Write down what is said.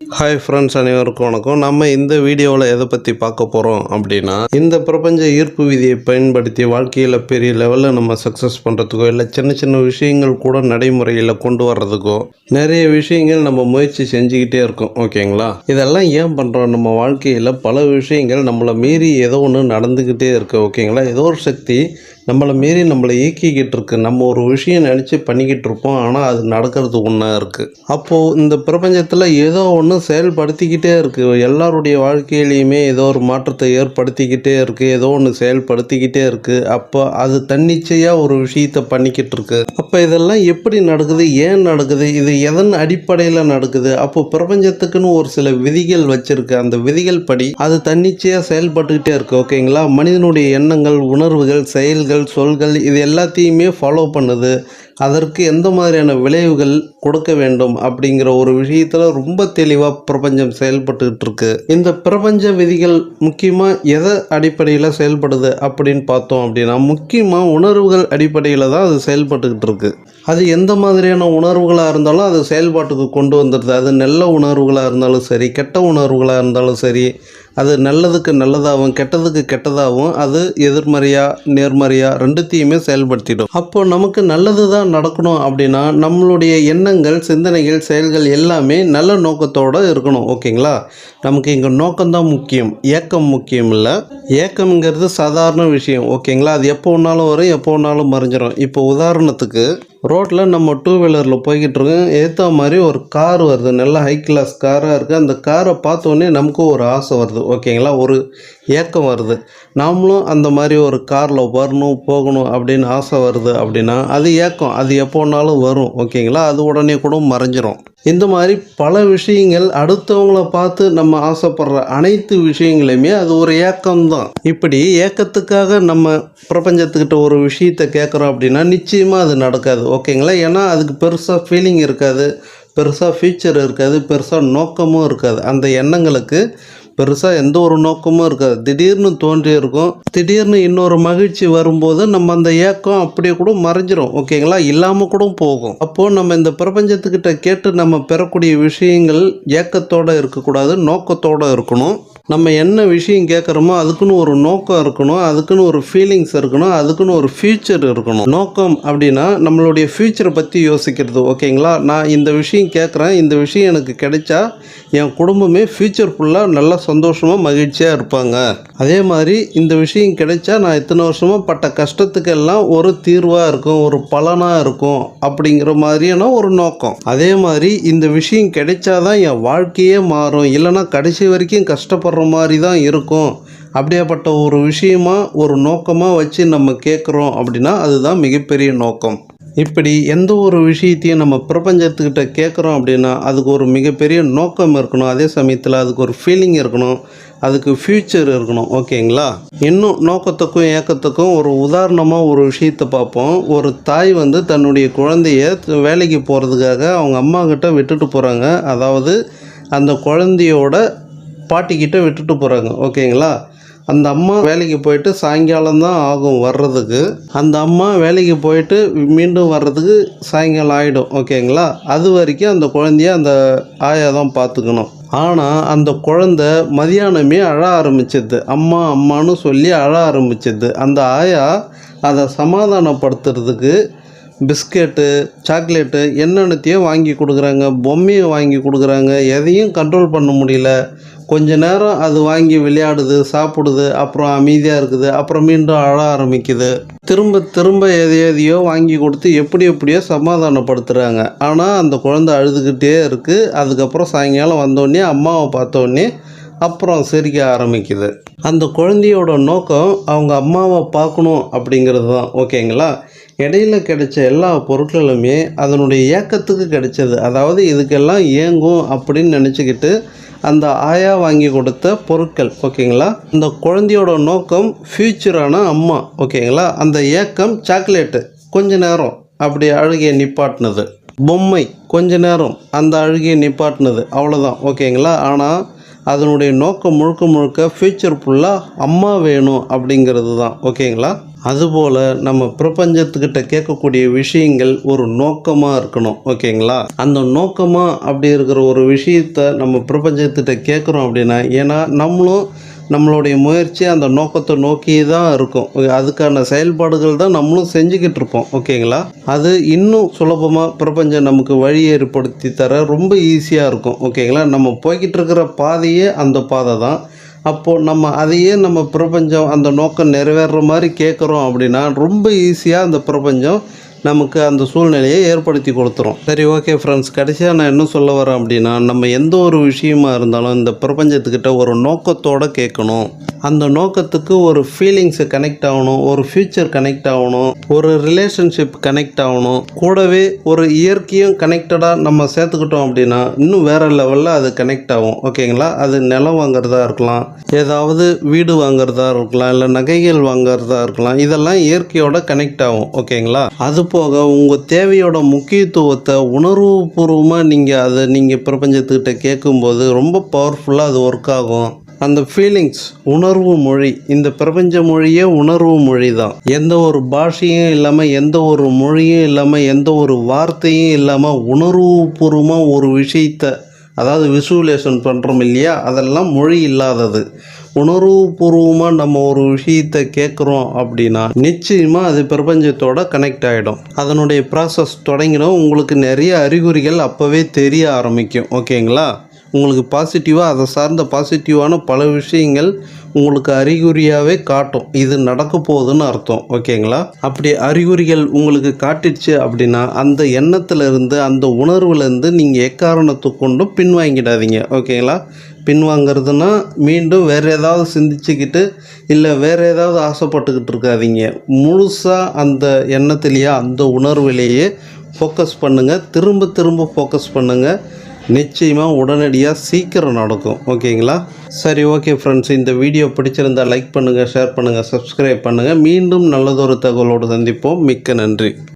Hi friends, அனைவருக்கும் வணக்கம். நம்ம இந்த வீடியோவில் எதை பற்றி பார்க்க போகிறோம் அப்படின்னா, இந்த பிரபஞ்ச ஈர்ப்பு விதியை பயன்படுத்தி வாழ்க்கையில் பெரிய லெவலில் நம்ம சக்ஸஸ் பண்ணுறதுக்கோ இல்லை சின்ன சின்ன விஷயங்கள் கூட நடைமுறையில் கொண்டு வர்றதுக்கோ நிறைய விஷயங்கள் நம்ம முயற்சி செஞ்சுக்கிட்டே இருக்கோம். ஓகேங்களா? இதெல்லாம் ஏன் பண்ணுறோம்? நம்ம வாழ்க்கையில் பல விஷயங்கள் நம்மளை மீறி ஏதோ ஒன்று நடந்துக்கிட்டே இருக்கு. ஓகேங்களா? ஏதோ ஒரு சக்தி நம்மளை மீறி நம்மளை இயக்கிக்கிட்டு இருக்கு. நம்ம ஒரு விஷயம் நினச்சி பண்ணிக்கிட்டு இருப்போம், ஆனால் அது நடக்கிறது ஒன்றா இருக்குது. அப்போது இந்த பிரபஞ்சத்தில் ஏதோ ஒன்று செயல்படுத்திக்கிட்டே இருக்குது. எல்லாருடைய வாழ்க்கையிலையுமே ஏதோ ஒரு மாற்றத்தை ஏற்படுத்திக்கிட்டே இருக்குது, ஏதோ ஒன்று செயல்படுத்திக்கிட்டே இருக்குது. அப்போ அது தன்னிச்சையாக ஒரு விஷயத்தை பண்ணிக்கிட்டு இருக்கு. அப்போ இதெல்லாம் எப்படி நடக்குது, ஏன் நடக்குது, இது எதன் அடிப்படையில் நடக்குது? அப்போ பிரபஞ்சத்துக்குன்னு ஒரு சில விதிகள் வச்சிருக்கு. அந்த விதிகள் படி அது தன்னிச்சையாக செயல்பட்டுக்கிட்டே இருக்குது. ஓகேங்களா? மனிதனுடைய எண்ணங்கள், உணர்வுகள், செயல்கள், சொல்கள் இது எல்லாத்தையுமே ஃபாலோ பண்ணுது. அதற்கு எந்த மாதிரியான விளைவுகள் கொடுக்க வேண்டும் அப்படிங்கிற ஒரு விஷயத்தில் ரொம்ப தெளிவாக பிரபஞ்சம் செயல்பட்டுக்கிட்டு இருக்கு. இந்த பிரபஞ்ச விதிகள் முக்கியமாக எதை அடிப்படையில் செயல்படுது அப்படின்னு பார்த்தோம் அப்படின்னா, முக்கியமாக உணர்வுகள் அடிப்படையில் தான் அது செயல்பட்டுக்கிட்டு இருக்கு. அது எந்த மாதிரியான உணர்வுகளாக இருந்தாலும் அது செயல்பாட்டுக்கு கொண்டு வந்துடுது. அது நல்ல உணர்வுகளாக இருந்தாலும் சரி, கெட்ட உணர்வுகளாக இருந்தாலும் சரி, அது நல்லதுக்கு நல்லதாகவும் கெட்டதுக்கு கெட்டதாகவும் அது எதிர்மறையாக நேர்மறையாக ரெண்டுத்தையுமே செயல்படுத்திடும். அப்போ நமக்கு நல்லது தான் நடக்கணும் அப்படின்னா நம்மளுடைய எண்ணங்கள், சிந்தனைகள், செயல்கள் எல்லாமே நல்ல நோக்கத்தோடு இருக்கணும். ஓகேங்களா? நமக்கு இங்கே நோக்கம்தான் முக்கியம், ஏக்கம் முக்கியம் இல்லை. ஏக்கம்ங்கிறது சாதாரண விஷயம். ஓகேங்களா? அது எப்போ ஒன்றாலும் வரும், எப்போ ஒன்றாலும் மறைஞ்சிடும். இப்போ உதாரணத்துக்கு ரோட்டில் நம்ம 2 வீலரில் போய்கிட்டு இருக்கோம். ஏற்ற மாதிரி ஒரு கார் வருது, நல்ல ஹை கிளாஸ் காராக இருக்குது. அந்த காரை பார்த்தோன்னே நமக்கு ஒரு ஆசை வருது. ஓகேங்களா? ஒரு ஏக்கம் வருது. நாமளும் அந்த மாதிரி ஒரு காரில் வரணும், போகணும் அப்படின்னு ஆசை வருது அப்படின்னா அது ஏக்கம். அது எப்போ வேணாலும் வரும். ஓகேங்களா? அது உடனே கூட மறைஞ்சிரும். இந்த மாதிரி பல விஷயங்கள், அடுத்தவங்கள பார்த்து நம்ம ஆசைப்படுற அனைத்து விஷயங்களையுமே அது ஒரு ஏக்கம்தான். இப்படி ஏக்கத்துக்காக நம்ம பிரபஞ்சத்துக்கிட்ட ஒரு விஷயத்தை கேட்குறோம் அப்படின்னா நிச்சயமாக அது நடக்காது. ஓகேங்களா? ஏன்னா அதுக்கு பெருசாக ஃபீலிங் இருக்காது, பெருசாக ஃபியூச்சர் இருக்காது, பெருசாக நோக்கமும் இருக்காது. அந்த எண்ணங்களுக்கு பெருசாக எந்த ஒரு நோக்கமும் இருக்காது. திடீர்னு தோன்றி இருக்கும், திடீர்னு இன்னொரு மகிழ்ச்சி வரும்போது நம்ம அந்த ஏக்கம் அப்படியே கூட மறைஞ்சிரும். ஓகேங்களா? இல்லாமல் கூட போகும். அப்போது நம்ம இந்த பிரபஞ்சத்துக்கிட்ட கேட்டு நம்ம பெறக்கூடிய விஷயங்கள் ஏக்கத்தோடு இருக்கக்கூடாது, நோக்கத்தோடு இருக்கணும். நம்ம என்ன விஷயம் கேட்குறோமோ அதுக்குன்னு ஒரு நோக்கம் இருக்கணும், அதுக்குன்னு ஒரு ஃபீலிங்ஸ் இருக்கணும், அதுக்குன்னு ஒரு ஃப்யூச்சர் இருக்கணும். நோக்கம் அப்படின்னா நம்மளுடைய ஃப்யூச்சரை பற்றி யோசிக்கிறது. ஓகேங்களா? நான் இந்த விஷயம் கேட்குறேன், இந்த விஷயம் எனக்கு கிடைச்சா என் குடும்பமே ஃப்யூச்சர் ஃபுல்லாக நல்லா சந்தோஷமாக மகிழ்ச்சியாக இருப்பாங்க. அதே மாதிரி இந்த விஷயம் கிடைச்சா நான் இத்தனை வருஷமாக பட்ட கஷ்டத்துக்கெல்லாம் ஒரு தீர்வாக இருக்கும், ஒரு பலனாக இருக்கும் அப்படிங்கிற மாதிரியான ஒரு நோக்கம். அதே மாதிரி இந்த விஷயம் கிடைச்சாதான் என் வாழ்க்கையே மாறும், இல்லைனா கடைசி வரைக்கும் கஷ்டப்படுற மாதிரி தான் இருக்கும். அப்படியாப்பட்ட ஒரு விஷயமா, ஒரு நோக்கமாக வச்சு நம்ம கேட்குறோம் அப்படின்னா அதுதான் மிகப்பெரிய நோக்கம். இப்படி எந்த ஒரு விஷயத்தையும் நம்ம பிரபஞ்சத்துக்கிட்ட கேட்குறோம் அப்படின்னா அதுக்கு ஒரு மிகப்பெரிய நோக்கம் இருக்கணும். அதே சமயத்தில் அதுக்கு ஒரு ஃபீலிங் இருக்கணும், அதுக்கு ஃப்யூச்சர் இருக்கணும். ஓகேங்களா? இன்னும் நோக்கத்துக்கும் ஏக்கத்துக்கும் ஒரு உதாரணமாக ஒரு விஷயத்தை பார்ப்போம். ஒரு தாய் தன்னுடைய குழந்தைய வேலைக்கு போகிறதுக்காக அவங்க அம்மா கிட்ட விட்டுட்டு போகிறாங்க. அதாவது அந்த குழந்தையோட பாட்டிக்கிட்ட விட்டுட்டு போகிறாங்க. ஓகேங்களா? அந்த அம்மா வேலைக்கு போயிட்டு சாயங்காலம் தான் ஆகும் வர்றதுக்கு. அந்த அம்மா வேலைக்கு போயிட்டு மீண்டும் வர்றதுக்கு சாயங்காலம் ஆகிடும். ஓகேங்களா? அது வரைக்கும் அந்த குழந்தைய அந்த ஆயா தான் பார்த்துக்கணும். ஆனால் அந்த குழந்தை மதியானமே அழ ஆரம்பிச்சிது. அம்மா அம்மானு சொல்லி அழ ஆரம்பிச்சிது. அந்த ஆயா அதை சமாதானப்படுத்துறதுக்கு பிஸ்கெட்டு, சாக்லேட்டு என்னென்னத்தையும் வாங்கி கொடுக்குறாங்க, பொம்மையை வாங்கி கொடுக்குறாங்க. எதையும் கண்ட்ரோல் பண்ண முடியல. கொஞ்ச நேரம் அது வாங்கி விளையாடுது, சாப்பிடுது, அப்புறம் அமைதியாக இருக்குது, அப்புறம் மீண்டும் அழ ஆரம்பிக்குது. திரும்ப திரும்ப எதையோ வாங்கி கொடுத்து எப்படியோ சமாதானப்படுத்துகிறாங்க. ஆனால் அந்த குழந்தை அழுதுகிட்டே இருக்குது. அதுக்கப்புறம் சாயங்காலம் வந்தோடனே அம்மாவை பார்த்தோடனே அப்புறம் சிரிக்க ஆரம்பிக்குது. அந்த குழந்தையோட நோக்கம் அவங்க அம்மாவை பார்க்கணும் அப்படிங்கிறது தான். ஓகேங்களா? இடையில கிடைச்ச எல்லா பொருட்களுமே அதனுடைய ஏக்கத்துக்கு கிடைச்சது. அதாவது இதுக்கெல்லாம் ஏங்கும் அப்படின்னு நினச்சிக்கிட்டு அந்த ஆயா வாங்கி கொடுத்த பொருட்கள். ஓகேங்களா? அந்த குழந்தையோட நோக்கம் ஃப்யூச்சரான அம்மா. ஓகேங்களா? அந்த ஏக்கம் சாக்லேட்டு கொஞ்ச நேரம் அப்படி அழுகையை நிப்பாட்டினது, பொம்மை கொஞ்ச நேரம் அந்த அழுகையை நிப்பாட்டினது, அவ்வளோதான். ஓகேங்களா? ஆனால் அதனுடைய நோக்கம் முழுக்க முழுக்க ஃப்யூச்சர் ஃபுல்லாக அம்மா வேணும் அப்படிங்கிறது தான். ஓகேங்களா? அதுபோல் நம்ம பிரபஞ்சத்துக்கிட்ட கேட்கக்கூடிய விஷயங்கள் ஒரு நோக்கமாக இருக்கணும். ஓகேங்களா? அந்த நோக்கமாக அப்படி இருக்கிற ஒரு விஷயத்தை நம்ம பிரபஞ்சத்திட்ட கேட்குறோம் அப்படின்னா, ஏன்னா நம்மளுடைய முயற்சி அந்த நோக்கத்தை நோக்கி தான் இருக்கும். அதுக்கான செயல்பாடுகள் தான் நம்மளும் செஞ்சுக்கிட்டு இருப்போம். ஓகேங்களா? அது இன்னும் சுலபமாக பிரபஞ்சம் நமக்கு வழி ஏற்படுத்தி தர ரொம்ப ஈஸியாக இருக்கும். ஓகேங்களா? நம்ம போய்கிட்டு இருக்கிற பாதையே அந்த பாதை தான். அப்போது நம்ம பிரபஞ்சம் அந்த நோக்கம் நிறைவேறுற மாதிரி கேட்குறோம் அப்படின்னா ரொம்ப ஈஸியாக அந்த பிரபஞ்சம் நமக்கு அந்த சூழ்நிலையை ஏற்படுத்தி கொடுத்துரும். சரி, ஓகே ஃப்ரெண்ட்ஸ், கடைசியாக நான் என்ன சொல்ல வரேன் அப்படின்னா, நம்ம எந்த ஒரு விஷயமா இருந்தாலும் இந்த பிரபஞ்சத்துக்கிட்ட ஒரு நோக்கத்தோடு கேட்கணும். அந்த நோக்கத்துக்கு ஒரு ஃபீலிங்ஸு கனெக்ட் ஆகணும், ஒரு ஃப்யூச்சர் கனெக்ட் ஆகணும், ஒரு ரிலேஷன்ஷிப் கனெக்ட் ஆகணும், கூடவே ஒரு இயற்கையும் கனெக்டடாக நம்ம சேர்த்துக்கிட்டோம் அப்படின்னா இன்னும் வேறு லெவலில் அது கனெக்ட் ஆகும். ஓகேங்களா? அது நிலம் வாங்குறதா இருக்கலாம், ஏதாவது வீடு வாங்குறதா இருக்கலாம், இல்லை நகைகள் வாங்குறதா இருக்கலாம். இதெல்லாம் இயற்கையோட கனெக்ட் ஆகும். ஓகேங்களா? அது போக உங்கள் தேவையோட முக்கியத்துவத்தை உணர்வுபூர்வமாக நீங்கள் பிரபஞ்சத்துக்கிட்ட கேட்கும்போது ரொம்ப பவர்ஃபுல்லாக அது ஒர்க் ஆகும். அந்த ஃபீலிங்ஸ், உணர்வு மொழி, இந்த பிரபஞ்ச மொழியே உணர்வு மொழி தான். எந்த ஒரு பாஷையும் இல்லாமல், எந்த ஒரு மொழியும் இல்லாமல், எந்த ஒரு வார்த்தையும் இல்லாமல் உணர்வுபூர்வமாக ஒரு விஷயத்தை, அதாவது விசுவலேஷன் பண்ணுறோம் இல்லையா, அதெல்லாம் மொழி இல்லாதது. உணர்வுபூர்வமாக நம்ம ஒரு விஷயத்தை கேட்குறோம் அப்படின்னா நிச்சயமாக அது பிரபஞ்சத்தோட கனெக்ட் ஆகிடும். அதனுடைய ப்ராசஸ் தொடங்கிடும். உங்களுக்கு நிறைய அறிகுறிகள் அப்போவே தெரிய ஆரம்பிக்கும். ஓகேங்களா? உங்களுக்கு பாசிட்டிவாக அதை சார்ந்த பாசிட்டிவான பல விஷயங்கள் உங்களுக்கு அறிகுறியாகவே காட்டும். இது நடக்க போகுதுன்னு அர்த்தம். ஓகேங்களா? அப்படி அறிகுறிகள் உங்களுக்கு காட்டிடுச்சு அப்படின்னா அந்த எண்ணத்துலேருந்து, அந்த உணர்வுலேருந்து நீங்கள் எக்காரணத்தை கொண்டும் பின்வாங்கிடாதீங்க. ஓகேங்களா? பின்வாங்கிறதுனா மீண்டும் வேறு ஏதாவது சிந்திச்சுக்கிட்டு இல்லை வேறு ஏதாவது ஆசைப்பட்டுக்கிட்டு இருக்காதீங்க. முழுசாக அந்த எண்ணத்துலேயே, அந்த உணர்விலேயே ஃபோக்கஸ் பண்ணுங்கள். திரும்ப திரும்ப ஃபோக்கஸ் பண்ணுங்கள். நிச்சயமாக உடனடியாக சீக்கிரம் நடக்கும். ஓகேங்களா? சரி, ஓகே ஃப்ரெண்ட்ஸ், இந்த வீடியோ பிடிச்சிருந்தால் லைக் பண்ணுங்கள், ஷேர் பண்ணுங்கள், சப்ஸ்கிரைப் பண்ணுங்கள். மீண்டும் நல்லதொரு தகவலோடு சந்திப்போம். மிக்க நன்றி.